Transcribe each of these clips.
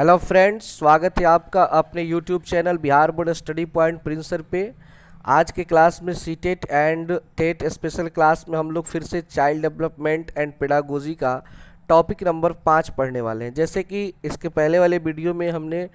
Hello friends, स्वागत है आपका अपने YouTube channel Bihar board study point प्रिंसर पे। आज के क्लास में CTET and TET special class में हम लोग फिर से चाइल्ड डेवलपमेंट एंड पेडागोजी का टॉपिक नंबर 5 पढ़ने वाले हैं। जैसे कि इसके पहले वाले वीडियो में हमने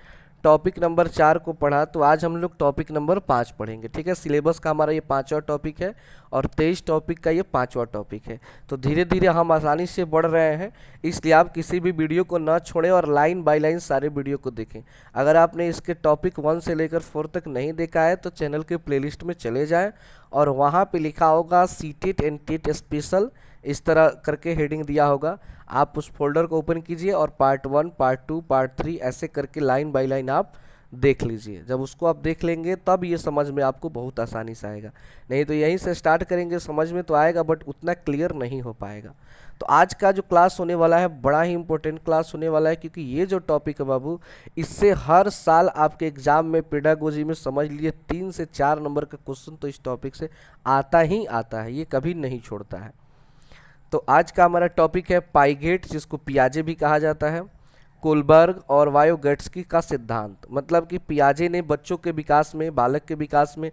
टॉपिक नंबर 4 को पढ़ा, तो आज हम लोग टॉपिक नंबर 5 पढ़ेंगे। ठीक है, सिलेबस का हमारा ये 5वां टॉपिक है और 23 टॉपिक का ये 5वां टॉपिक है। तो धीरे धीरे हम आसानी से बढ़ रहे हैं, इसलिए आप किसी भी वीडियो को ना छोड़ें और लाइन बाय लाइन सारे वीडियो को देखें। अगर आपने इसके टॉपिक 1 से लेकर 4 तक नहीं देखा है तो चैनल के प्लेलिस्ट में चले जाएं और वहाँ पे लिखा होगा सीटेट एंड टेट स्पेशल, इस तरह करके हेडिंग दिया होगा। आप उस फोल्डर को ओपन कीजिए और पार्ट 1, पार्ट 2, पार्ट 3 ऐसे करके लाइन बाय लाइन आप देख लीजिए। जब उसको आप देख लेंगे तब ये समझ में आपको बहुत आसानी से आएगा। नहीं तो यहीं से स्टार्ट करेंगे, समझ में तो आएगा बट उतना क्लियर नहीं हो पाएगा। तो आज का जो क्लास होने वाला है बड़ा ही इंपॉर्टेंट क्लास होने वाला है, क्योंकि ये जो टॉपिक है बाबू, इससे हर साल आपके एग्जाम में पेडागोजी में समझ लीजिए 3 से 4 नंबर का क्वेश्चन तो इस टॉपिक से आता ही आता है, ये कभी नहीं छोड़ता है। तो आज का हमारा टॉपिक है पाइगेट, जिसको पियाजे भी कहा जाता है, कोलबर्ग और वायोगट्स्की का सिद्धांत। मतलब कि पियाजे ने बच्चों के विकास में, बालक के विकास में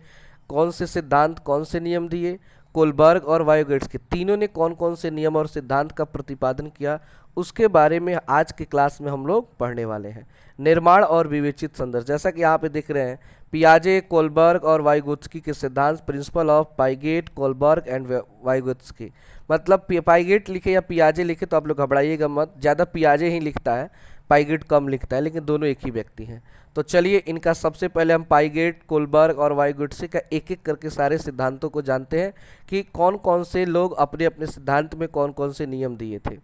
कौन से सिद्धांत, कौन से नियम दिए, कोलबर्ग और वायोगट्स्की तीनों ने कौन कौन से नियम और सिद्धांत का प्रतिपादन किया, उसके बारे में आज की क्लास में हम लोग पढ़ने वाले हैं। निर्माण और विवेचित संदर्भ, जैसा कि यहाँ पे दिख रहे हैं, पियाजे, कोलबर्ग और वाइगोत्स्की के सिद्धांत, principle of Piaget, Kohlberg and Vygotsky. मतलब पाइगेट लिखे या पियाजे लिखे तो आप लोग घबराइएगा मत, ज़्यादा पियाजे ही लिखता है, पाइगेट कम लिखता है, लेकिन दोनों एक ही व्यक्ति हैं। तो चलिए इनका सबसे पहले हम पाइगेट, कोलबर्ग और वाइगोत्स्की का एक एक करके सारे सिद्धांतों को जानते हैं कि कौन कौन से लोग अपने अपने सिद्धांत में कौन कौन से नियम दिए थे।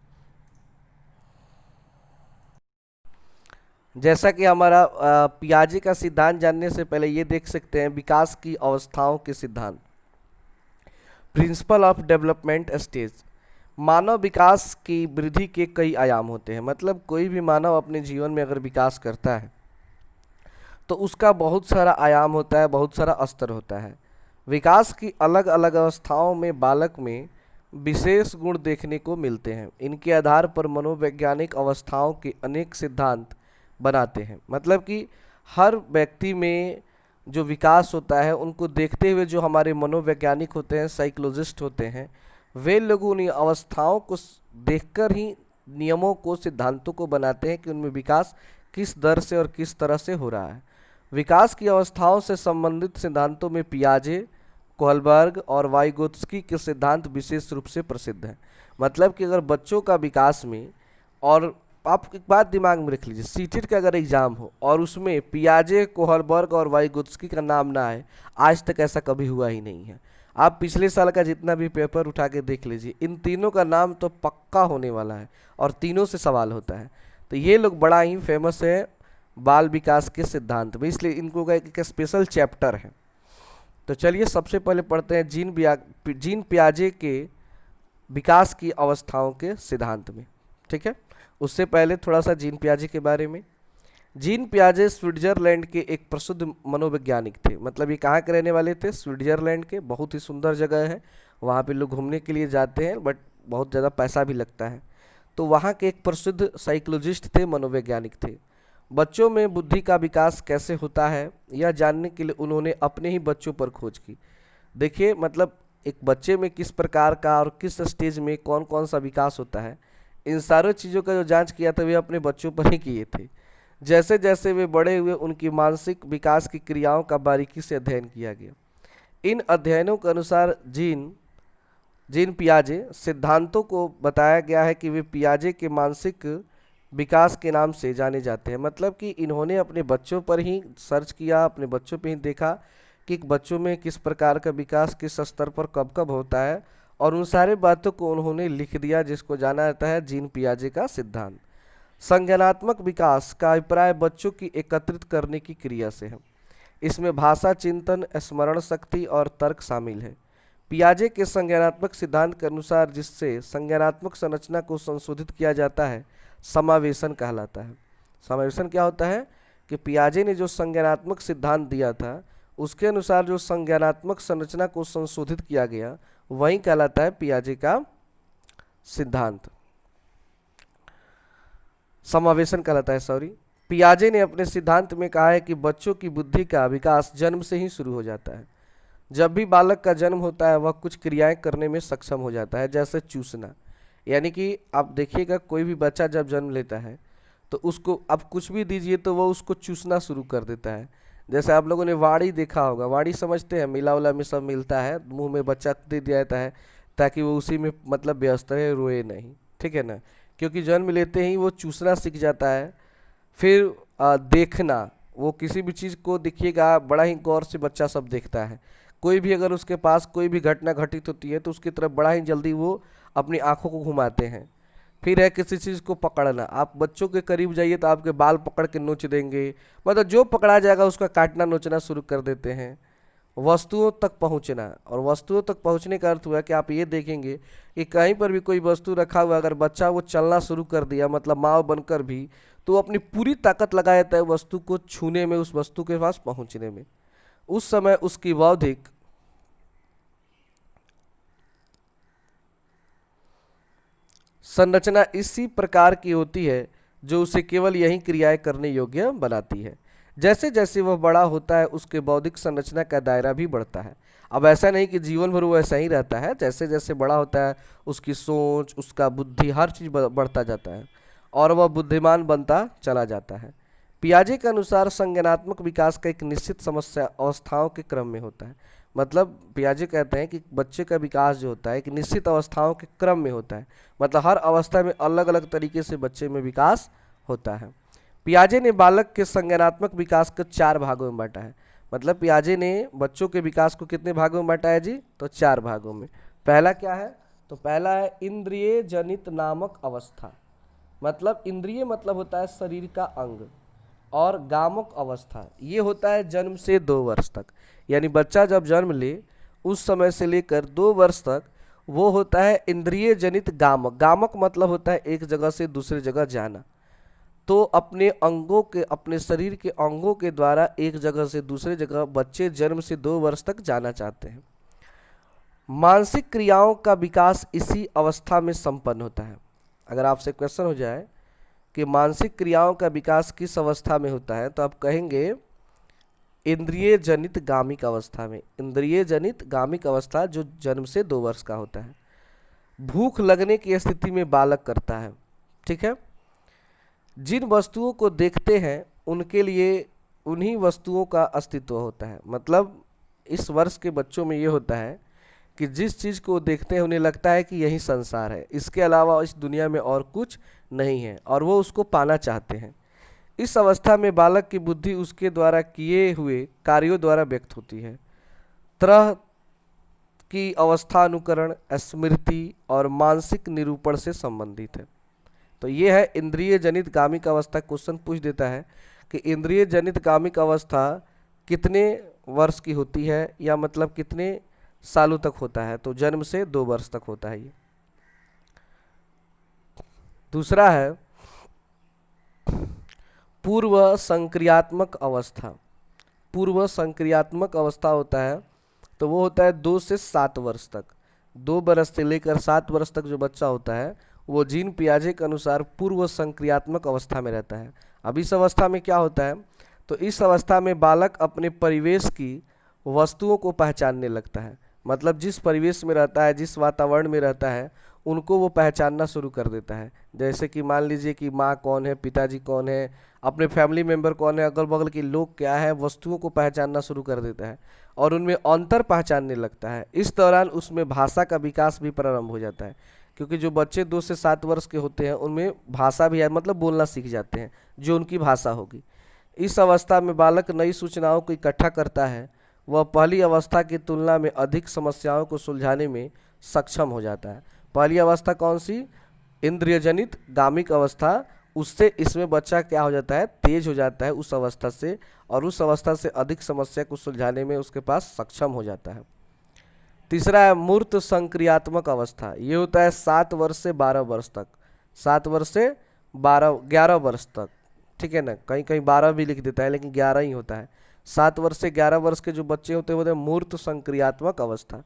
जैसा कि हमारा पियाजे का सिद्धांत जानने से पहले ये देख सकते हैं विकास की अवस्थाओं के सिद्धांत। प्रिंसिपल ऑफ डेवलपमेंट स्टेज, मानव विकास की वृद्धि के कई आयाम होते हैं। मतलब कोई भी मानव अपने जीवन में अगर विकास करता है तो उसका बहुत सारा आयाम होता है, बहुत सारा स्तर होता है। विकास की अलग अलग अवस्थाओं में बालक में विशेष गुण देखने को मिलते हैं। इनके आधार पर मनोवैज्ञानिक अवस्थाओं के अनेक सिद्धांत बनाते हैं। मतलब कि हर व्यक्ति में जो विकास होता है उनको देखते हुए जो हमारे मनोवैज्ञानिक होते हैं, साइकोलॉजिस्ट होते हैं, वे लोग उन अवस्थाओं को देखकर ही नियमों को, सिद्धांतों को बनाते हैं कि उनमें विकास किस दर से और किस तरह से हो रहा है। विकास की अवस्थाओं से संबंधित सिद्धांतों में पियाजे, कोहलबर्ग और वाइगोत्स्की के सिद्धांत विशेष रूप से प्रसिद्ध हैं। मतलब कि अगर बच्चों का विकास में, और आप एक बात दिमाग में रख लीजिए, सीटेट का अगर एग्जाम हो और उसमें पियाजे, कोहलबर्ग और वाइगोत्स्की का नाम ना आए, आज तक ऐसा कभी हुआ ही नहीं है। आप पिछले साल का जितना भी पेपर उठा के देख लीजिए, इन तीनों का नाम तो पक्का होने वाला है और तीनों से सवाल होता है। तो ये लोग बड़ा ही फेमस है बाल विकास के सिद्धांत में, इसलिए इनको का एक स्पेशल चैप्टर है। तो चलिए सबसे पहले पढ़ते हैं जीन पियाजे के विकास की अवस्थाओं के सिद्धांत में। ठीक है, उससे पहले थोड़ा सा जीन पियाजे के बारे में। जीन पियाजे स्विट्जरलैंड के एक प्रसिद्ध मनोवैज्ञानिक थे। मतलब ये कहाँ के रहने वाले थे? स्विट्जरलैंड के। बहुत ही सुंदर जगह है, वहाँ पे लोग घूमने के लिए जाते हैं, बट बहुत ज़्यादा पैसा भी लगता है। तो वहाँ के एक प्रसिद्ध साइकोलॉजिस्ट थे, मनोवैज्ञानिक थे। बच्चों में बुद्धि का विकास कैसे होता है यह जानने के लिए उन्होंने अपने ही बच्चों पर खोज की। देखिए, मतलब एक बच्चे में किस प्रकार का और किस स्टेज में कौन कौन सा विकास होता है, इन सारी चीज़ों का जो जांच किया था वे अपने बच्चों पर ही किए थे। जैसे जैसे वे बड़े हुए उनकी मानसिक विकास की क्रियाओं का बारीकी से अध्ययन किया गया। इन अध्ययनों के अनुसार जीन जीन पियाजे सिद्धांतों को बताया गया है कि वे पियाजे के मानसिक विकास के नाम से जाने जाते हैं। मतलब कि इन्होंने अपने बच्चों पर ही सर्च किया, अपने बच्चों पर ही देखा कि बच्चों में किस प्रकार का विकास किस स्तर पर कब कब होता है, और उन सारे बातों को उन्होंने लिख दिया, जिसको जाना जाता है जीन पियाजे का सिद्धांत। संज्ञानात्मक विकास का अभिप्राय बच्चों की एकत्रित करने की क्रिया से है। इसमें भाषा, चिंतन, स्मरण शक्ति और तर्क शामिल है। पियाजे के संज्ञानात्मक सिद्धांत के अनुसार जिससे संज्ञानात्मक संरचना को संशोधित किया जाता है, समावेशन कहलाता है। समावेशन क्या होता है कि पियाजे ने जो संज्ञानात्मक सिद्धांत दिया था उसके अनुसार जो संज्ञानात्मक संरचना को संशोधित किया गया वही कहलाता है पियाजे का सिद्धांत, समावेशन कहलाता है, सॉरी। पियाजे ने अपने सिद्धांत में कहा है कि बच्चों की बुद्धि का विकास जन्म से ही शुरू हो जाता है। जब भी बालक का जन्म होता है वह कुछ क्रियाएं करने में सक्षम हो जाता है, जैसे चूसना। यानी कि आप देखिएगा, कोई भी बच्चा जब जन्म लेता है तो उसको आप कुछ भी दीजिए तो वो उसको चूसना शुरू कर देता है। जैसे आप लोगों ने वाड़ी देखा होगा, वाड़ी समझते हैं, मिला उला में सब मिलता है, मुंह में बच्चा दे दिया जाता है ताकि वो उसी में मतलब व्यस्त रहे, रोए नहीं, ठीक है ना। क्योंकि जन्म लेते ही वो चूसना सीख जाता है। फिर देखना, वो किसी भी चीज़ को देखिएगा बड़ा ही गौर से बच्चा सब देखता है। कोई भी अगर उसके पास कोई भी घटना घटित होती है तो उसकी तरफ बड़ा ही जल्दी वो अपनी आंखों को घुमाते हैं। फिर है किसी चीज़ को पकड़ना, आप बच्चों के करीब जाइए तो आपके बाल पकड़ के नोच देंगे, मतलब जो पकड़ा जाएगा उसका काटना नोचना शुरू कर देते हैं। वस्तुओं तक पहुंचना, और वस्तुओं तक पहुंचने का अर्थ हुआ कि आप ये देखेंगे कि कहीं पर भी कोई वस्तु रखा हुआ, अगर बच्चा वो चलना शुरू कर दिया, मतलब माँ बनकर भी, तो वो अपनी पूरी ताकत लगा देता है वस्तु को छूने में, उस वस्तु के पास पहुंचने में। उस समय उसकी बौद्धिक संरचना इसी प्रकार की होती है जो उसे केवल यही क्रियाएं करने योग्य बनाती है। जैसे जैसे वह बड़ा होता है उसके बौद्धिक संरचना का दायरा भी बढ़ता है। अब ऐसा नहीं कि जीवन भर वो ऐसा ही रहता है, जैसे जैसे बड़ा होता है उसकी सोच, उसका बुद्धि, हर चीज़ बढ़ता जाता है और वह बुद्धिमान बनता चला जाता है। पियाजे के अनुसार संज्ञानात्मक विकास का एक निश्चित समस्या अवस्थाओं के क्रम में होता है। मतलब पियाजे कहते हैं कि बच्चे का विकास जो होता है एक निश्चित अवस्थाओं के क्रम में होता है, मतलब हर अवस्था में अलग अलग तरीके से बच्चे में विकास होता है। पियाजे ने बालक के संज्ञानात्मक विकास को 4 भागों में बांटा है। मतलब पियाजे ने बच्चों के विकास को कितने भागों में बांटा है जी? तो 4 भागों में। पहला क्या है? तो पहला है इंद्रिय जनित नामक अवस्था। मतलब इंद्रिय मतलब होता है शरीर का अंग, और गामक अवस्था ये होता है जन्म से 2 वर्ष तक। यानी बच्चा जब जन्म ले उस समय से लेकर 2 वर्ष तक वो होता है इंद्रिय जनित गामक। गामक मतलब होता है एक जगह से दूसरी जगह जाना। तो अपने अंगों के, अपने शरीर के अंगों के द्वारा एक जगह से दूसरे जगह बच्चे जन्म से 2 वर्ष तक जाना चाहते हैं। मानसिक क्रियाओं का विकास इसी अवस्था में संपन्न होता है। अगर आपसे क्वेश्चन हो जाए कि मानसिक क्रियाओं का विकास किस अवस्था में होता है, तो आप कहेंगे इंद्रिय जनित गामिक अवस्था में। इंद्रिय जनित गामिक अवस्था जो जन्म से 2 वर्ष का होता है। भूख लगने की स्थिति में बालक करता है, ठीक है। जिन वस्तुओं को देखते हैं उनके लिए उन्हीं वस्तुओं का अस्तित्व होता है। मतलब इस वर्ष के बच्चों में ये होता है कि जिस चीज़ को देखते हैं उन्हें लगता है कि यही संसार है, इसके अलावा इस दुनिया में और कुछ नहीं है, और वो उसको पाना चाहते हैं। इस अवस्था में बालक की बुद्धि उसके द्वारा किए हुए कार्यों द्वारा व्यक्त होती है। तरह की अवस्था अनुकरण, स्मृति और मानसिक निरूपण से संबंधित है। तो ये है इंद्रिय जनित कामिक अवस्था। क्वेश्चन पूछ देता है कि इंद्रिय जनित कामिक अवस्था कितने वर्ष की होती है, या मतलब कितने सालों तक होता है? तो जन्म से 2 वर्ष तक होता है ये। दूसरा है पूर्व संक्रियात्मक अवस्था। पूर्व संक्रियात्मक अवस्था होता है तो वो होता है 2 से 7 वर्ष तक। 2 बरस से लेकर 7 वर्ष तक जो बच्चा होता है वो जीन पियाजे के अनुसार पूर्व संक्रियात्मक अवस्था में रहता है। अब इस अवस्था में क्या होता है? तो इस अवस्था में बालक अपने परिवेश की वस्तुओं को पहचानने लगता है। मतलब जिस परिवेश में रहता है, जिस वातावरण में रहता है, उनको वो पहचानना शुरू कर देता है। जैसे कि मान लीजिए कि माँ कौन है, पिताजी कौन है, अपने फैमिली मेंबर कौन है, अगल बगल के लोग क्या है, वस्तुओं को पहचानना शुरू कर देता है और उनमें अंतर पहचानने लगता है। इस दौरान उसमें भाषा का विकास भी प्रारंभ हो जाता है, क्योंकि जो बच्चे 2 से 7 वर्ष के होते हैं उनमें भाषा भी है, मतलब बोलना सीख जाते हैं जो उनकी भाषा होगी। इस अवस्था में बालक नई सूचनाओं को इकट्ठा करता है। वह पहली अवस्था की तुलना में अधिक समस्याओं को सुलझाने में सक्षम हो जाता है। पहली अवस्था कौन सी? इंद्रिय जनित गामिक अवस्था। उससे इसमें बच्चा क्या हो जाता है? तेज हो जाता है उस अवस्था से, और उस अवस्था से अधिक समस्या को सुलझाने में उसके पास सक्षम हो जाता है। तीसरा है मूर्त संक्रियात्मक अवस्था। ये होता है 7 वर्ष से 12 वर्ष तक। 7 वर्ष से 11 वर्ष तक, ठीक है ना। कहीं कहीं 12 भी लिख देता है लेकिन 11 ही होता है। 7 वर्ष से 11 वर्ष के जो बच्चे होते हैं वो होते हैं मूर्त संक्रियात्मक अवस्था।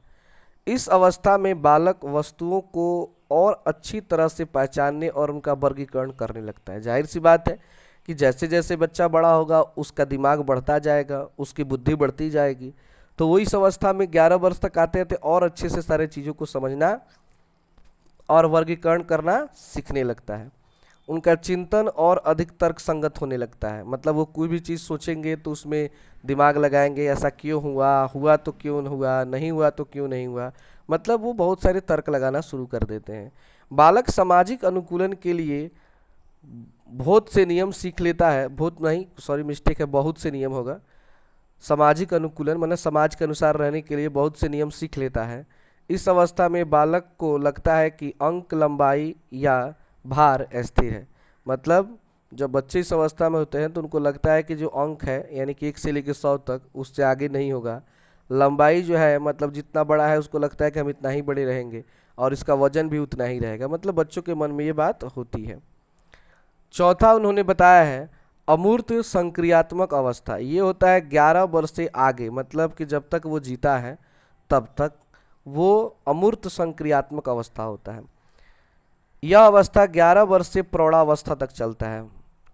इस अवस्था में बालक वस्तुओं को और अच्छी तरह से पहचानने और उनका वर्गीकरण करने लगता है। जाहिर सी बात है कि जैसे जैसे बच्चा बड़ा होगा उसका दिमाग बढ़ता जाएगा, उसकी बुद्धि बढ़ती जाएगी। तो वो इस अवस्था में 11 वर्ष तक आते आते और अच्छे से सारे चीज़ों को समझना और वर्गीकरण करना सीखने लगता है। उनका चिंतन और अधिक तर्क संगत होने लगता है, मतलब वो कोई भी चीज़ सोचेंगे तो उसमें दिमाग लगाएंगे, ऐसा क्यों हुआ, हुआ तो क्यों हुआ, नहीं हुआ तो क्यों नहीं हुआ, मतलब वो बहुत सारे तर्क लगाना शुरू कर देते हैं। बालक सामाजिक अनुकूलन के लिए बहुत से नियम सीख लेता है, बहुत नहीं, सॉरी मिस्टेक है, बहुत से नियम होगा। सामाजिक अनुकूलन मतलब समाज के अनुसार रहने के लिए बहुत से नियम सीख लेता है। इस अवस्था में बालक को लगता है कि अंक, लंबाई या भार स्थिर है। मतलब जब बच्चे इस अवस्था में होते हैं तो उनको लगता है कि जो अंक है यानी कि 1 से लेकर 100 तक, उससे आगे नहीं होगा। लंबाई जो है मतलब जितना बड़ा है उसको लगता है कि हम इतना ही बड़े रहेंगे, और इसका वजन भी उतना ही रहेगा, मतलब बच्चों के मन में ये बात होती है। चौथा उन्होंने बताया है अमूर्त संक्रियात्मक अवस्था। ये होता है 11 वर्ष से आगे, मतलब कि जब तक वो जीता है तब तक वो अमूर्त संक्रियात्मक अवस्था होता है। यह अवस्था 11 वर्ष से प्रौढ़ावस्था तक चलता है।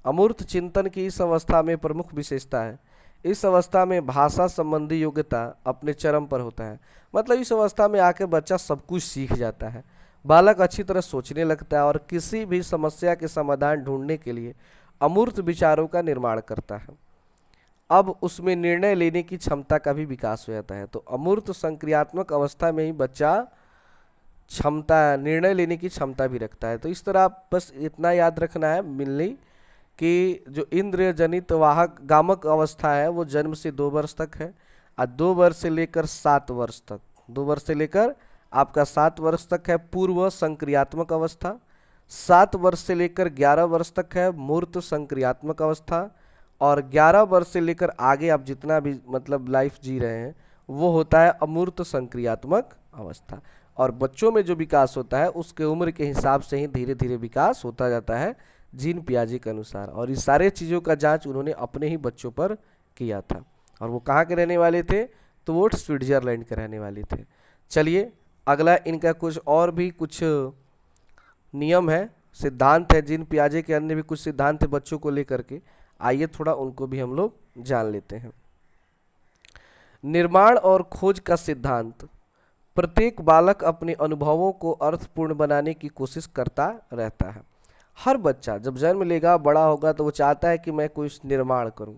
अमूर्त चिंतन की इस अवस्था में प्रमुख विशेषता है, इस अवस्था में भाषा संबंधी योग्यता अपने चरम पर होता है। मतलब इस अवस्था में आके बच्चा सब कुछ सीख जाता है, बालक अच्छी तरह सोचने लगता है और किसी भी समस्या के समाधान ढूंढने के लिए अमूर्त विचारों का निर्माण करता है। अब उसमें निर्णय लेने की क्षमता का भी विकास हो जाता है। तो अमूर्त संक्रियात्मक अवस्था में ही बच्चा क्षमता, निर्णय लेने की क्षमता भी रखता है। तो इस तरह आप बस इतना याद रखना है मिलनी कि जो इंद्रिय जनित वाहक गामक अवस्था है वो जन्म से 2 वर्ष तक है, और 2 वर्ष से लेकर 7 वर्ष तक, 2 वर्ष से लेकर आपका 7 वर्ष तक है पूर्व संक्रियात्मक अवस्था। 7 वर्ष से लेकर 11 वर्ष तक है मूर्त संक्रियात्मक अवस्था, और 11 वर्ष से लेकर आगे आप जितना भी मतलब लाइफ जी रहे हैं वो होता है अमूर्त संक्रियात्मक अवस्था। और बच्चों में जो विकास होता है उसके उम्र के हिसाब से ही धीरे धीरे विकास होता जाता है जीन पियाजे के अनुसार। और इस सारे चीज़ों का जांच उन्होंने अपने ही बच्चों पर किया था। और वो कहाँ के रहने वाले थे, तो वो स्विट्जरलैंड के रहने वाले थे। चलिए अगला इनका कुछ और भी कुछ नियम है, सिद्धांत है, जीन पियाजे के अन्य भी कुछ सिद्धांत है बच्चों को लेकर के, आइए थोड़ा उनको भी हम लोग जान लेते हैं। निर्माण और खोज का सिद्धांत। प्रत्येक बालक अपने अनुभवों को अर्थपूर्ण बनाने की कोशिश करता रहता है। हर बच्चा जब जन्म लेगा बड़ा होगा तो वो चाहता है कि मैं कुछ निर्माण करूं,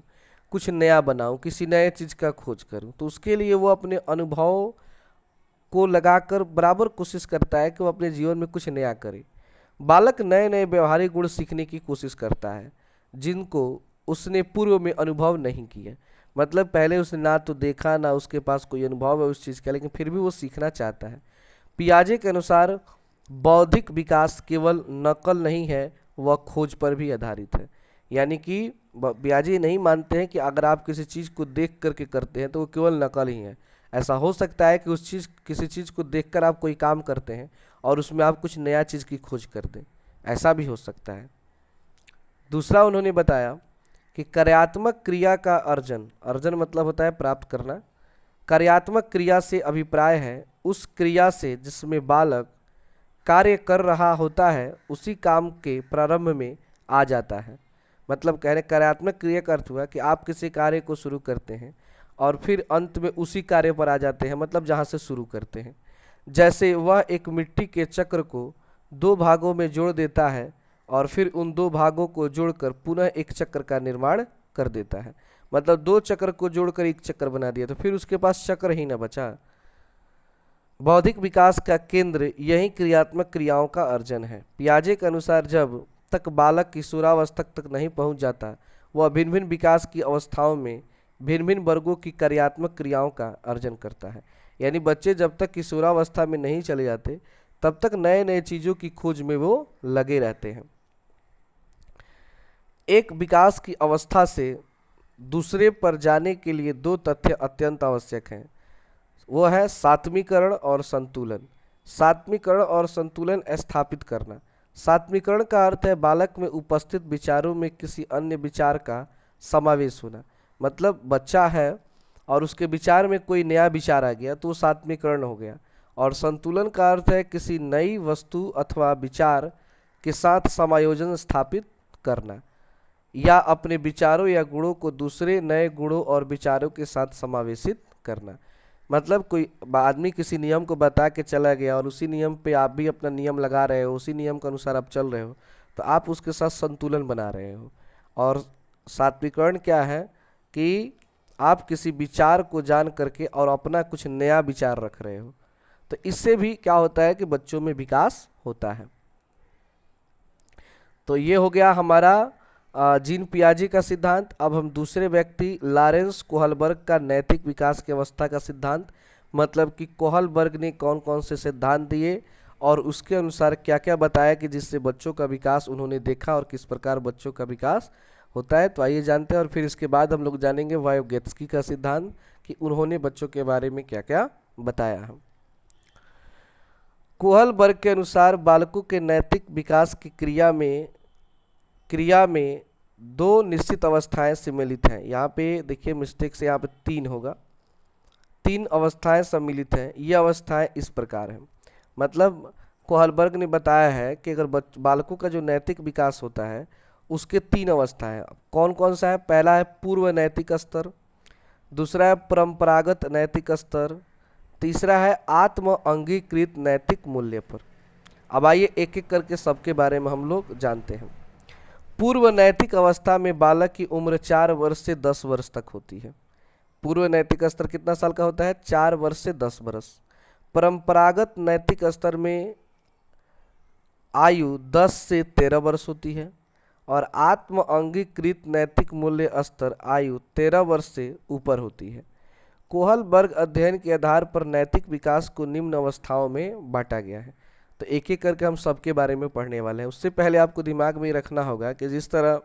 कुछ नया बनाऊं, किसी नए चीज़ का खोज करूं। तो उसके लिए वो अपने अनुभव को लगाकर बराबर कोशिश करता है कि वो अपने जीवन में कुछ नया करे। बालक नए नए व्यवहारिक गुण सीखने की कोशिश करता है जिनको उसने पूर्व में अनुभव नहीं किया। मतलब पहले उसने ना तो देखा ना उसके पास कोई अनुभव है उस चीज़ का, लेकिन फिर भी वो सीखना चाहता है। पियाजे के अनुसार बौद्धिक विकास केवल नकल नहीं है, वह खोज पर भी आधारित है। यानी कि पियाजे नहीं मानते हैं कि अगर आप किसी चीज़ को देख करके करते हैं तो वो केवल नकल ही है। ऐसा हो सकता है कि उस चीज़ किसी चीज़ को देखकर आप कोई काम करते हैं और उसमें आप कुछ नया चीज़ की खोज कर दें, ऐसा भी हो सकता है। दूसरा उन्होंने बताया कि कार्यात्मक क्रिया का अर्जन, अर्जन मतलब होता है प्राप्त करना, कार्यात्मक क्रिया से अभिप्राय है उस क्रिया से जिसमें बालक कार्य कर रहा होता है उसी काम के प्रारंभ में आ जाता है। मतलब कहने कार्यात्मक क्रिया का अर्थ हुआ कि आप किसी कार्य को शुरू करते हैं और फिर अंत में उसी कार्य पर आ जाते हैं, मतलब जहाँ से शुरू करते हैं। जैसे वह एक मिट्टी के चक्र को 2 भागों में जोड़ देता है और फिर उन 2 भागों को जोड़कर पुनः एक चक्र का निर्माण कर देता है। मतलब 2 चक्र को जोड़कर एक चक्र बना दिया तो फिर उसके पास चक्र ही ना बचा। बौद्धिक विकास का केंद्र यही क्रियात्मक क्रियाओं का अर्जन है। पियाजे के अनुसार जब तक बालक किशोरावस्था तक नहीं पहुंच जाता वह भिन्न भिन्न विकास की अवस्थाओं में भिन्न भिन्न वर्गों की कार्यात्मक क्रियाओं का अर्जन करता है। यानी बच्चे जब तक किशोरावस्था में नहीं चले जाते तब तक नए नए चीज़ों की खोज में वो लगे रहते हैं। एक विकास की अवस्था से दूसरे पर जाने के लिए 2 तथ्य अत्यंत आवश्यक हैं, वो है सात्मीकरण और संतुलन। सात्मीकरण और संतुलन स्थापित करना। सात्मीकरण का अर्थ है बालक में उपस्थित विचारों में किसी अन्य विचार का समावेश होना। मतलब बच्चा है और उसके विचार में कोई नया विचार आ गया तो वो सात्मीकरण हो गया। और संतुलन का अर्थ है किसी नई वस्तु अथवा विचार के साथ समायोजन स्थापित करना। या अपने विचारों या गुणों को दूसरे नए गुणों और विचारों के साथ समावेशित करना। मतलब कोई आदमी किसी नियम को बता के चला गया और उसी नियम पे आप भी अपना नियम लगा रहे हो, उसी नियम के अनुसार आप चल रहे हो, तो आप उसके साथ संतुलन बना रहे हो। और सात्विकरण क्या है कि आप किसी विचार को जान करके और अपना कुछ नया विचार रख रहे हो, तो इससे भी क्या होता है कि बच्चों में विकास होता है। तो ये हो गया हमारा जीन पियाजे का सिद्धांत। अब हम दूसरे व्यक्ति लॉरेंस कोहलबर्ग का नैतिक विकास की अवस्था का सिद्धांत, मतलब कि कोहलबर्ग ने कौन कौन से सिद्धांत दिए और उसके अनुसार क्या क्या बताया कि जिससे बच्चों का विकास उन्होंने देखा और किस प्रकार बच्चों का विकास होता है, तो आइए जानते हैं। और फिर इसके बाद हम लोग जानेंगे वायोगेत्स्की का सिद्धांत कि उन्होंने बच्चों के बारे में क्या क्या बताया है। कोहलबर्ग के अनुसार बालकों के नैतिक विकास की क्रिया में दो निश्चित अवस्थाएं सम्मिलित हैं। यहाँ पे देखिए मिस्टेक से यहाँ पे 3 होगा, 3 अवस्थाएं सम्मिलित हैं। ये अवस्थाएं इस प्रकार हैं, मतलब कोहलबर्ग ने बताया है कि अगर बालकों का जो नैतिक विकास होता है उसके 3 अवस्थाएं हैं। कौन कौन सा है? पहला है पूर्व नैतिक स्तर, दूसरा है परंपरागत नैतिक स्तर, तीसरा है आत्म अंगीकृत नैतिक मूल्य पर। अब आइए एक एक करके सबके बारे में हम लोग जानते हैं। पूर्व नैतिक अवस्था में बालक की उम्र 4 वर्ष से 10 वर्ष तक होती है। पूर्व नैतिक स्तर कितना साल का होता है? 4 वर्ष से 10 वर्ष। परंपरागत नैतिक स्तर में आयु 10 से 13 वर्ष होती है और आत्म अंगीकृत नैतिक मूल्य स्तर आयु 13 वर्ष से ऊपर होती है। कोहलबर्ग अध्ययन के आधार पर नैतिक विकास को निम्न अवस्थाओं में बांटा गया है। तो एक एक करके हम सबके बारे में पढ़ने वाले हैं। उससे पहले आपको दिमाग में रखना होगा कि जिस तरह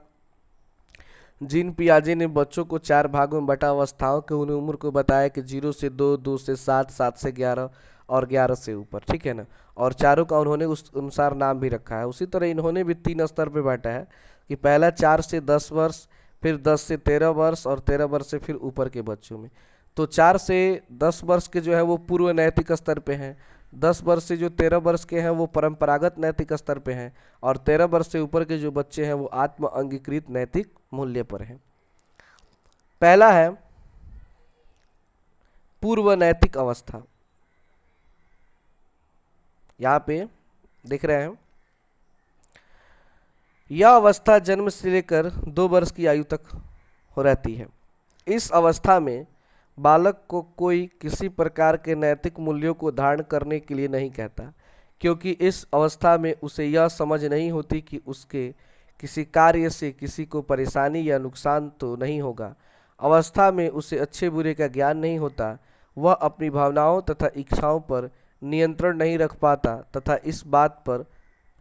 जीन पियाजे ने बच्चों को 4 भागों में बटा अवस्थाओं के उन उम्र को बताया कि 0 से 2, 2 से 7, 7 से 11 और 11 से ऊपर, ठीक है ना। और चारों का उन्होंने उस अनुसार नाम भी रखा है। उसी तरह इन्होंने भी 3 स्तर पे बांटा है कि पहला 4 से 10 वर्ष, फिर 10 से 13 वर्ष और 13 वर्ष से फिर ऊपर के बच्चों में। तो 4 से 10 वर्ष के जो है वो पूर्व नैतिक स्तर पे हैं, 10 वर्ष से जो 13 वर्ष के हैं वो परंपरागत नैतिक स्तर पे हैं और 13 वर्ष से ऊपर के जो बच्चे हैं वो आत्म अंगीकृत नैतिक मूल्य पर हैं। पहला है पूर्व नैतिक अवस्था, यहाँ पे देख रहे हैं। यह अवस्था जन्म से लेकर 2 वर्ष की आयु तक हो रहती है। इस अवस्था में बालक को कोई किसी प्रकार के नैतिक मूल्यों को धारण करने के लिए नहीं कहता, क्योंकि इस अवस्था में उसे यह समझ नहीं होती कि उसके किसी कार्य से किसी को परेशानी या नुकसान तो नहीं होगा। अवस्था में उसे अच्छे बुरे का ज्ञान नहीं होता, वह अपनी भावनाओं तथा इच्छाओं पर नियंत्रण नहीं रख पाता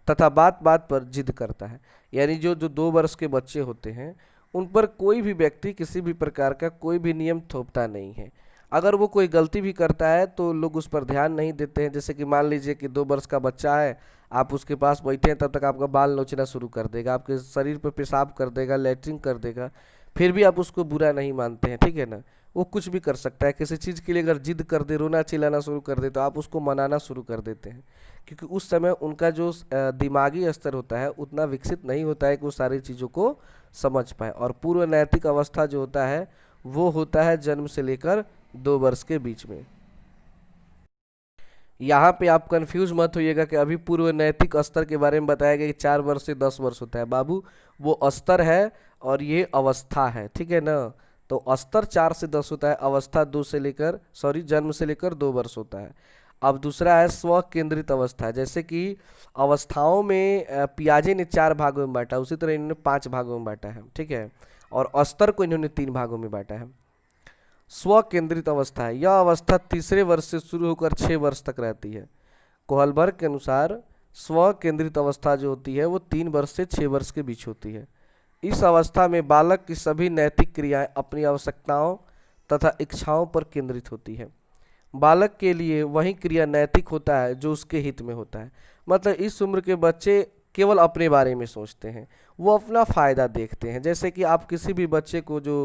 तथा बात बात पर जिद करता है। यानी जो जो 2 वर्ष के बच्चे होते हैं उन पर कोई भी व्यक्ति किसी भी प्रकार का कोई भी नियम थोपता नहीं है। अगर वो कोई गलती भी करता है तो लोग उस पर ध्यान नहीं देते हैं। जैसे कि मान लीजिए कि 2 वर्ष का बच्चा है, आप उसके पास बैठे हैं, तब तक आपका बाल नोचना शुरू कर देगा, आपके शरीर पर पेशाब कर देगा, लैट्रिन कर देगा, फिर भी आप उसको बुरा नहीं मानते हैं, ठीक है ना। वो कुछ भी कर सकता है। किसी चीज़ के लिए अगर जिद कर दे, रोना चिल्लाना शुरू कर दे, तो आप उसको मनाना शुरू कर देते हैं, क्योंकि उस समय उनका जो दिमागी स्तर होता है उतना विकसित नहीं होता है कि वो सारी चीज़ों को समझ पाए। और पूर्व नैतिक अवस्था जो होता है वो होता है जन्म से लेकर 2 वर्ष के बीच में। यहाँ पे आप कंफ्यूज मत होइएगा कि अभी पूर्व नैतिक स्तर के बारे में बताया गया कि 4 वर्ष से 10 वर्ष होता है। बाबू, वो स्तर है और ये अवस्था है, ठीक है ना। तो स्तर 4 से 10 होता है, अवस्था जन्म से लेकर 2 वर्ष होता है। अब दूसरा है स्व केंद्रित अवस्था। जैसे कि अवस्थाओं में पियाजे ने 4 भागों में बांटा, उसी तरह इन्होंने 5 भागों में बांटा है, ठीक है। और स्तर को इन्होंने 3 भागों में बांटा है। स्व केंद्रित अवस्था है, यह अवस्था तीसरे वर्ष से शुरू होकर 6 वर्ष तक रहती है। कोहलबर्ग के अनुसार स्व केंद्रित अवस्था जो होती है वो 3 वर्ष से 6 वर्ष के बीच होती है। इस अवस्था में बालक की सभी नैतिक क्रियाएं अपनी आवश्यकताओं तथा इच्छाओं पर केंद्रित होती है। बालक के लिए वही क्रिया नैतिक होता है जो उसके हित में होता है। मतलब इस उम्र के बच्चे केवल अपने बारे में सोचते हैं, वो अपना फ़ायदा देखते हैं। जैसे कि आप किसी भी बच्चे को जो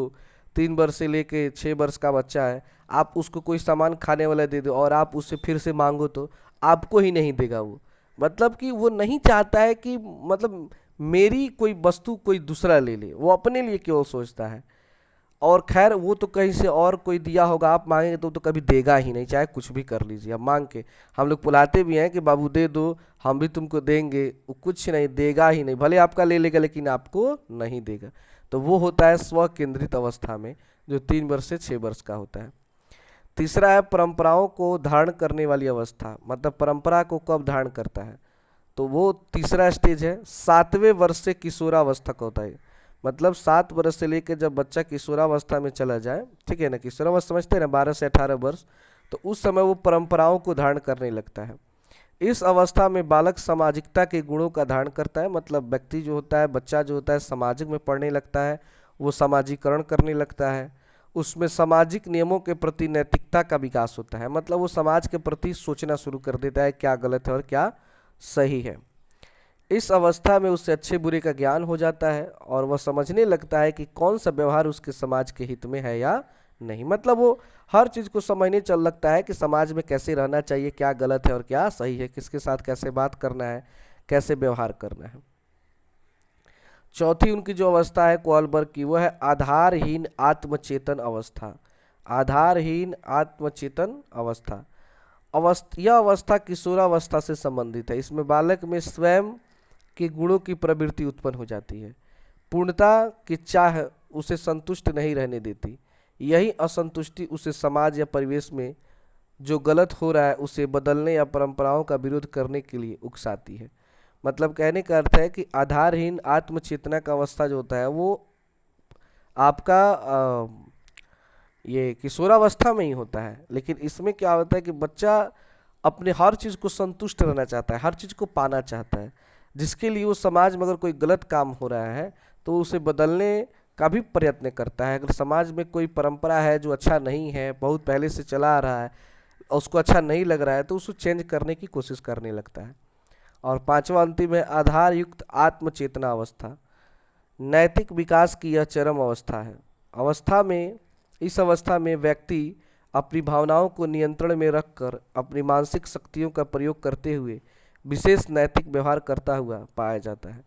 3 वर्ष से लेके 6 वर्ष का बच्चा है, आप उसको कोई सामान खाने वाला दे दो और आप उससे फिर से मांगो तो आपको ही नहीं देगा वो। मतलब कि वो नहीं चाहता है कि मतलब मेरी कोई वस्तु कोई दूसरा ले ले, वो अपने लिए केवल सोचता है। और खैर वो तो कहीं से और कोई दिया होगा, आप मांगेंगे तो कभी देगा ही नहीं, चाहे कुछ भी कर लीजिए। अब मांग के हम लोग बुलाते भी हैं कि बाबू दे दो, हम भी तुमको देंगे, वो कुछ नहीं देगा ही नहीं, भले आपका ले लेगा लेकिन आपको नहीं देगा। तो वो होता है स्व केंद्रित अवस्था में, जो 3 वर्ष से 6 वर्ष का होता है। तीसरा है परंपराओं को धारण करने वाली अवस्था, मतलब परंपरा को कब धारण करता है, तो वो तीसरा स्टेज है। 7वें वर्ष से किशोरावस्था का होता है, मतलब 7 वर्ष से लेकर जब बच्चा किशोरावस्था में चला जाए, ठीक है ना, किशोरावस्था समझते हैं ना, 12 से 18 वर्ष, तो उस समय वो परंपराओं को धारण करने लगता है। इस अवस्था में बालक सामाजिकता के गुणों का धारण करता है, मतलब व्यक्ति जो होता है, बच्चा जो होता है, सामाजिक में पढ़ने लगता है, वो सामाजिकरण करने लगता है। उसमें सामाजिक नियमों के प्रति नैतिकता का विकास होता है, मतलब वो समाज के प्रति सोचना शुरू कर देता है क्या गलत है और क्या सही है। इस अवस्था में उसे अच्छे बुरे का ज्ञान हो जाता है और वह समझने लगता है कि कौन सा व्यवहार उसके समाज के हित में है या नहीं, मतलब वो हर चीज़ को समझने चल लगता है कि समाज में कैसे रहना चाहिए, क्या गलत है और क्या सही है, किसके साथ कैसे बात करना है, कैसे व्यवहार करना है। चौथी उनकी जो अवस्था है कोहलबर्ग की, वो है आधारहीन आत्मचेतन अवस्था। आधारहीन आत्मचेतन अवस्था, यह अवस्था किशोरावस्था से संबंधित है। इसमें बालक में स्वयं के गुणों की प्रवृत्ति उत्पन्न हो जाती है। पूर्णता की चाह उसे संतुष्ट नहीं रहने देती, यही असंतुष्टि उसे समाज या परिवेश में जो गलत हो रहा है उसे बदलने या परंपराओं का विरोध करने के लिए उकसाती है। मतलब कहने का अर्थ है कि आधारहीन आत्मचेतना का अवस्था जो होता है वो आपका ये किशोरावस्था में ही होता है। लेकिन इसमें क्या होता है कि बच्चा अपने हर चीज़ को संतुष्ट रहना चाहता है, हर चीज़ को पाना चाहता है, जिसके लिए वो समाज में अगर कोई गलत काम हो रहा है तो उसे बदलने का भी प्रयत्न करता है। अगर समाज में कोई परंपरा है जो अच्छा नहीं है, बहुत पहले से चला आ रहा है, उसको अच्छा नहीं लग रहा है, तो उसको चेंज करने की कोशिश करने लगता है। और पांचवा अंतिम है आधार युक्त आत्मचेतना अवस्था। नैतिक विकास की यह चरम अवस्था है। इस अवस्था में व्यक्ति अपनी भावनाओं को नियंत्रण में रखकर अपनी मानसिक शक्तियों का प्रयोग करते हुए विशेष नैतिक व्यवहार करता हुआ पाया जाता है।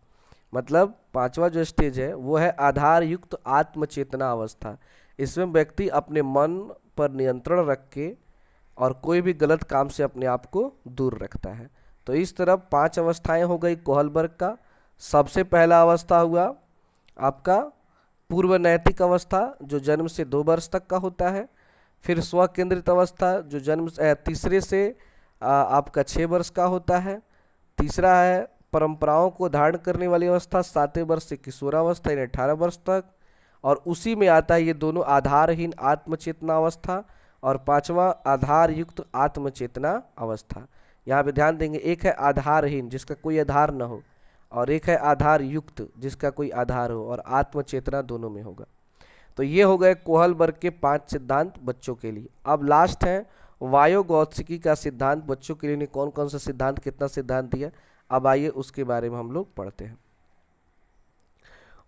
मतलब पांचवा जो स्टेज है वो है आधार युक्त आत्मचेतना अवस्था। इसमें व्यक्ति अपने मन पर नियंत्रण रख के और कोई भी गलत काम से अपने आप को दूर रखता है। तो इस तरह 5 अवस्थाएं हो गई कोहलबर्ग का। सबसे पहला अवस्था हुआ आपका पूर्व नैतिक अवस्था, जो जन्म से 2 वर्ष तक का होता है। फिर स्व केंद्रित अवस्था, जो जन्म तीसरे से आपका 6 वर्ष का होता है। तीसरा है परंपराओं को धारण करने वाली अवस्था, 7वें वर्ष से किशोरावस्था यानी 18 वर्ष तक। और उसी में आता है ये दोनों आधारहीन आत्मचेतना अवस्था और पांचवा आधार युक्त आत्मचेतना अवस्था। यहाँ पे ध्यान देंगे, एक है आधारहीन जिसका कोई आधार न हो, और एक है आधार युक्त जिसका कोई आधार हो, और आत्मचेतना दोनों में होगा। तो ये हो गए कोहलबर्ग के 5 सिद्धांत बच्चों के लिए। अब लास्ट है वायोगॉत्स्की का सिद्धांत। बच्चों के लिए कौन कौन सा सिद्धांत, कितना सिद्धांत दिया, अब आइए उसके बारे में हम लोग पढ़ते हैं।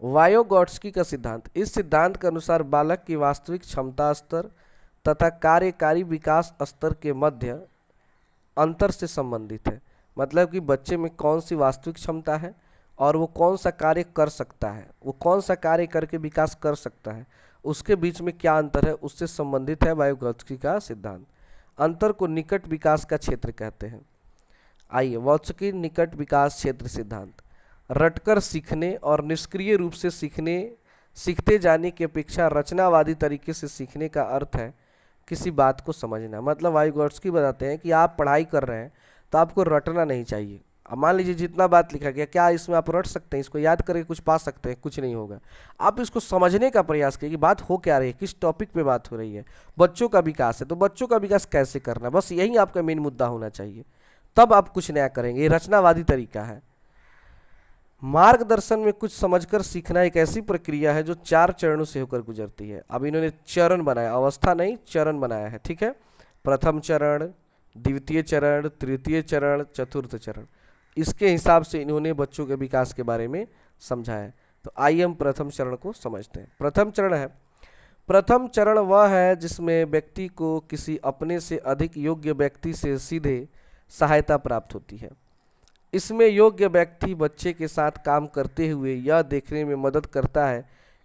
वायोगॉट्स्की का सिद्धांत, इस सिद्धांत के अनुसार बालक की वास्तविक क्षमता स्तर तथा कार्यकारी विकास स्तर के मध्य अंतर से संबंधित है। मतलब कि बच्चे में कौन सी वास्तविक क्षमता है और वो कौन सा कार्य कर सकता है, वो कौन सा कार्य करके विकास कर सकता है, उसके बीच में क्या अंतर है, उससे संबंधित है वायोगॉत्स्की का सिद्धांत। अंतर को निकट विकास का क्षेत्र कहते हैं। आइए वॉत्स्की निकट विकास क्षेत्र सिद्धांत। रटकर सीखने और निष्क्रिय रूप से सीखते जाने की अपेक्षा रचनावादी तरीके से सीखने का अर्थ है किसी बात को समझना। मतलब वाइगोट्स्की बताते हैं कि आप पढ़ाई कर रहे हैं तो आपको रटना नहीं चाहिए। अब मान लीजिए जितना बात लिखा गया, क्या इसमें आप रट सकते हैं, इसको याद करके कुछ पा सकते हैं, कुछ नहीं होगा। आप इसको समझने का प्रयास करिए कि बात हो क्या रही है, किस टॉपिक पे बात हो रही है। बच्चों का विकास है तो बच्चों का विकास कैसे करना, बस यही आपका मेन मुद्दा होना चाहिए, तब आप कुछ नया करेंगे। ये रचनावादी तरीका है। मार्गदर्शन में कुछ समझकर सीखना एक ऐसी प्रक्रिया है जो 4 चरणों से होकर गुजरती है। अब इन्होंने चरण बनाया, अवस्था नहीं चरण बनाया है, ठीक है। प्रथम चरण, द्वितीय चरण, तृतीय चरण, चतुर्थ चरण, इसके हिसाब से इन्होंने बच्चों के विकास के बारे में समझाया। तो आइए हम प्रथम चरण को समझते हैं। प्रथम चरण वह है जिसमें व्यक्ति को किसी अपने से अधिक योग्य व्यक्ति से सीधे सहायता प्राप्त होती है। इसमें योग्य व्यक्ति बच्चे के साथ काम करते हुए यह देखने में मदद करता है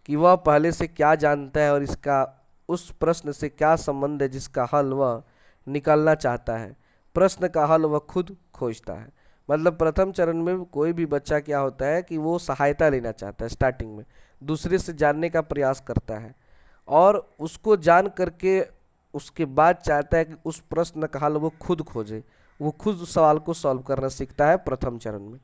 कि वह पहले से क्या जानता है और इसका उस प्रश्न से क्या संबंध है जिसका हल वह निकालना चाहता है। प्रश्न का हल वह खुद खोजता है। मतलब प्रथम चरण में कोई भी बच्चा क्या होता है कि वो सहायता लेना चाहता है, स्टार्टिंग में दूसरे से जानने का प्रयास करता है और उसको जान करके उसके बाद चाहता है कि उस प्रश्न का हल वो खुद खोजे, वो खुद उस सवाल को सॉल्व करना सीखता है प्रथम चरण में।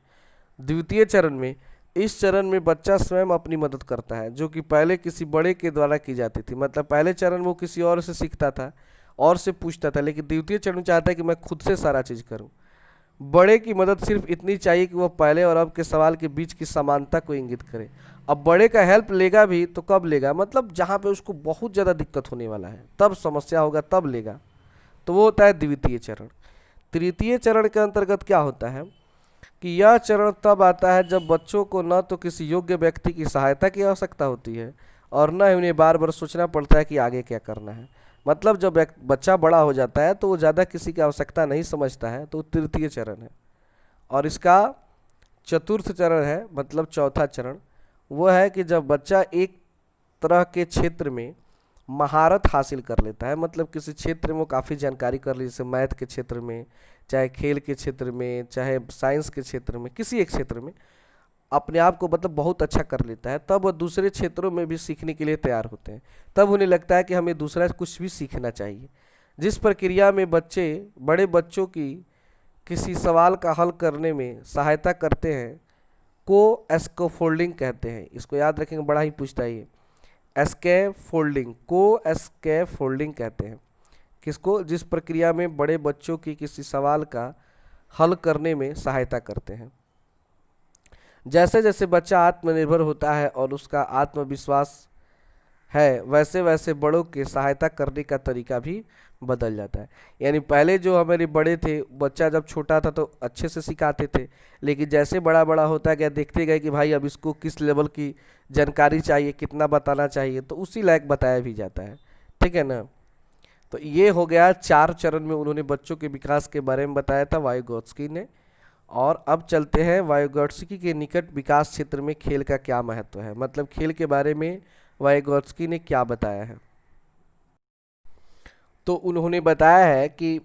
द्वितीय चरण में, इस चरण में बच्चा स्वयं अपनी मदद करता है जो कि पहले किसी बड़े के द्वारा की जाती थी। मतलब पहले चरण में वो किसी और से सीखता था और से पूछता था, लेकिन द्वितीय चरण में चाहता है कि मैं खुद से सारा चीज़ करूं। बड़े की मदद सिर्फ इतनी चाहिए कि वह पहले और अब के सवाल के बीच की समानता को इंगित करे। अब बड़े का हेल्प लेगा भी तो कब लेगा, मतलब जहाँ पे उसको बहुत ज़्यादा दिक्कत होने वाला है, तब समस्या होगा तब लेगा। तो वो होता है द्वितीय चरण। तृतीय चरण के अंतर्गत क्या होता है कि यह चरण तब आता है जब बच्चों को न तो किसी योग्य व्यक्ति की सहायता की आवश्यकता होती है और न ही उन्हें बार बार सोचना पड़ता है कि आगे क्या करना है। मतलब जब बच्चा बड़ा हो जाता है तो वो ज़्यादा किसी की आवश्यकता नहीं समझता है, तो तृतीय चरण है। और इसका चतुर्थ चरण है, मतलब चौथा चरण, वो है कि जब बच्चा एक तरह के क्षेत्र में महारत हासिल कर लेता है। मतलब किसी क्षेत्र में वो काफ़ी जानकारी कर ली, जैसे मैथ के क्षेत्र में, चाहे खेल के क्षेत्र में, चाहे साइंस के क्षेत्र में, किसी एक क्षेत्र में अपने आप को मतलब बहुत अच्छा कर लेता है, तब वह दूसरे क्षेत्रों में भी सीखने के लिए तैयार होते हैं। तब उन्हें लगता है कि हमें दूसरा कुछ भी सीखना चाहिए। जिस प्रक्रिया में बच्चे बड़े बच्चों की किसी सवाल का हल करने में सहायता करते हैं को स्कैफोल्डिंग कहते हैं। इसको याद रखेंगे, बड़ा ही पूछता है ये। स्कैफोल्डिंग को स्कैफोल्डिंग कहते हैं किसको, जिस प्रक्रिया में बड़े बच्चों की किसी सवाल का हल करने में सहायता करते हैं। जैसे जैसे बच्चा आत्मनिर्भर होता है और उसका आत्मविश्वास है, वैसे वैसे बड़ों के सहायता करने का तरीका भी बदल जाता है। यानी पहले जो हमारे बड़े थे, बच्चा जब छोटा था तो अच्छे से सिखाते थे, लेकिन जैसे बड़ा बड़ा होता गया देखते गए कि भाई अब इसको किस लेवल की जानकारी चाहिए, कितना बताना चाहिए, तो उसी लायक बताया भी जाता है। ठीक है ना। तो ये हो गया 4 चरण में उन्होंने बच्चों के विकास के बारे में बताया था वाइगोत्स्की ने। और अब चलते हैं वाइगोत्स्की के निकट विकास क्षेत्र में खेल का क्या महत्व है, मतलब खेल के बारे में वाइगोत्स्की ने क्या बताया है। तो उन्होंने बताया है कि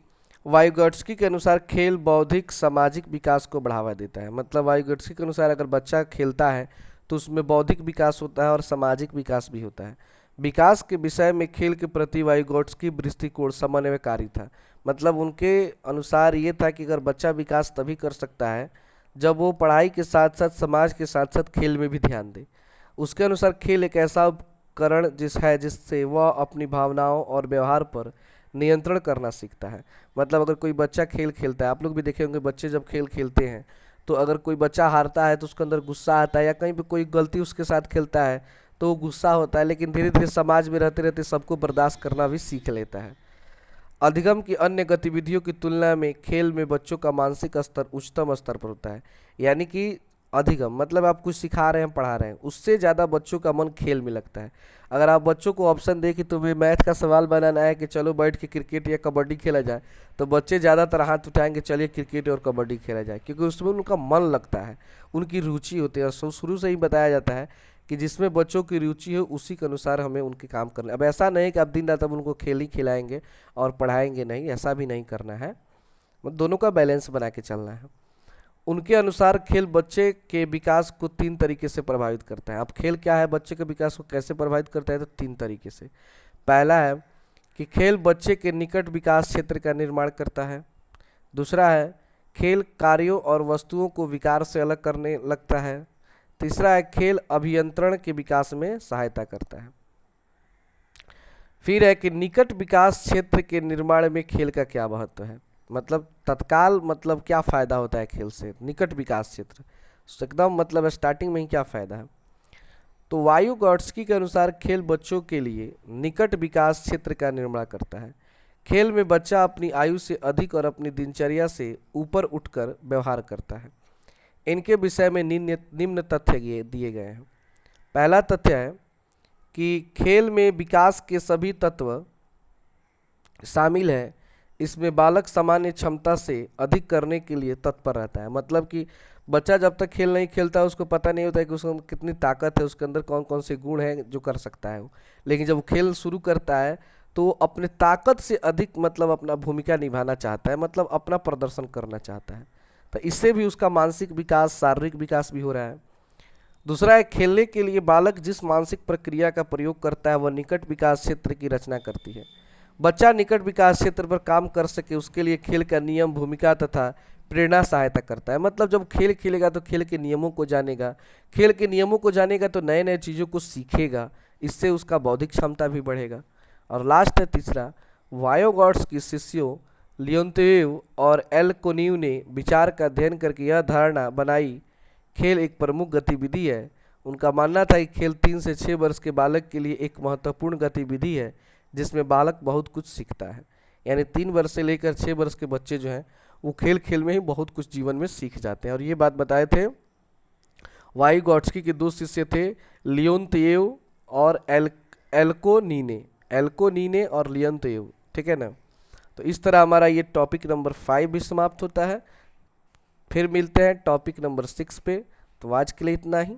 वाइगोत्स्की के अनुसार खेल बौद्धिक सामाजिक विकास को बढ़ावा देता है। मतलब वाइगोत्स्की के अनुसार अगर बच्चा खेलता है तो उसमें बौद्धिक विकास होता है और सामाजिक विकास भी होता है। विकास के विषय में खेल के प्रति वाइगोत्स्की दृष्टिकोण समन्वयकारी था। मतलब उनके अनुसार ये था कि अगर बच्चा विकास तभी कर सकता है जब वो पढ़ाई के साथ साथ समाज के साथ साथ खेल में भी ध्यान दे। उसके अनुसार खेल एक ऐसा उपकरण जिससे वह अपनी भावनाओं और व्यवहार पर नियंत्रण करना सीखता है। मतलब अगर कोई बच्चा खेल खेलता है, आप लोग भी देखे होंगे बच्चे जब खेल खेलते हैं तो अगर कोई बच्चा हारता है तो उसके अंदर गुस्सा आता है, या कहीं पे कोई गलती उसके साथ खेलता है तो वो गुस्सा होता है, लेकिन धीरे धीरे समाज में रहते रहते सबको बर्दाश्त करना भी सीख लेता है। अधिगम की अन्य गतिविधियों की तुलना में खेल में बच्चों का मानसिक स्तर उच्चतम स्तर पर होता है। यानी कि अधिगम मतलब आप कुछ सिखा रहे हैं, पढ़ा रहे हैं, उससे ज़्यादा बच्चों का मन खेल में लगता है। अगर आप बच्चों को ऑप्शन दें कि तुम्हें मैथ का सवाल बनाना है कि चलो बैठ के क्रिकेट या कबड्डी खेला जाए, तो बच्चे ज़्यादातर हाथ उठाएंगे चलिए क्रिकेट और कबड्डी खेला जाए, क्योंकि उसमें उनका मन लगता है, उनकी रुचि होती है। और शुरू से ही बताया जाता है कि जिसमें बच्चों की रुचि हो उसी के अनुसार हमें उनके काम करना। अब ऐसा नहीं कि आप दिन रात अब उनको खेल ही खिलाएंगे और पढ़ाएंगे नहीं, ऐसा भी नहीं करना है। मतलब दोनों का बैलेंस बना के चलना है। उनके अनुसार खेल बच्चे के विकास को 3 तरीके से प्रभावित करता है। अब खेल क्या है, बच्चे के विकास को कैसे प्रभावित करता है, तो 3 तरीके से। पहला है कि खेल बच्चे के निकट विकास क्षेत्र का निर्माण करता है। दूसरा है खेल कार्यों और वस्तुओं को विकार से अलग करने लगता है। तीसरा है खेल अभियंत्रण के विकास में सहायता करता है। फिर है कि निकट विकास क्षेत्र के निर्माण में खेल का क्या महत्व है, मतलब तत्काल मतलब क्या फायदा होता है खेल से, निकट विकास क्षेत्र एकदम मतलब स्टार्टिंग में ही क्या फायदा है। तो वायुगॉट्स्की के अनुसार खेल बच्चों के लिए निकट विकास क्षेत्र का निर्माण करता है। खेल में बच्चा अपनी आयु से अधिक और अपनी दिनचर्या से ऊपर उठकर व्यवहार करता है। इनके विषय में निम्न तथ्य दिए गए हैं। पहला तथ्य है कि खेल में विकास के सभी तत्व शामिल हैं। इसमें बालक सामान्य क्षमता से अधिक करने के लिए तत्पर रहता है। मतलब कि बच्चा जब तक खेल नहीं खेलता उसको पता नहीं होता है कि उसके अंदर कितनी ताकत है, उसके अंदर कौन कौन से गुण हैं जो कर सकता है वो। लेकिन जब वो खेल शुरू करता है तो वो अपने ताकत से अधिक मतलब अपना भूमिका निभाना चाहता है, मतलब अपना प्रदर्शन करना चाहता है। तो इससे भी उसका मानसिक विकास, शारीरिक विकास भी हो रहा है। दूसरा है, खेलने के लिए बालक जिस मानसिक प्रक्रिया का प्रयोग करता है वह निकट विकास क्षेत्र की रचना करती है। बच्चा निकट विकास क्षेत्र पर काम कर सके उसके लिए खेल का नियम, भूमिका तथा प्रेरणा सहायता करता है। मतलब जब खेल खेलेगा तो खेल के नियमों को जानेगा, खेल के नियमों को जानेगा तो नए नए चीज़ों को सीखेगा, इससे उसका बौद्धिक क्षमता भी बढ़ेगा। और लास्ट है तीसरा, वायोगॉट्स की शिष्यों लियोन्तेव और एल कोनिव ने विचार का अध्ययन करके यह धारणा बनाई खेल एक प्रमुख गतिविधि है। उनका मानना था कि खेल 3 से 6 वर्ष के बालक के लिए एक महत्वपूर्ण गतिविधि है जिसमें बालक बहुत कुछ सीखता है। यानी 3 वर्ष से लेकर 6 वर्ष के बच्चे जो हैं वो खेल खेल में ही बहुत कुछ जीवन में सीख जाते हैं। और ये बात बताए थे वाइगॉट्स्की के 2 शिष्य थे, लियोन्तेव और एल्को नीने और लियोन्तेव। ठीक है ना। तो इस तरह हमारा ये टॉपिक नंबर 5 भी समाप्त होता है। फिर मिलते हैं टॉपिक नंबर 6 पे। तो आज के लिए इतना ही।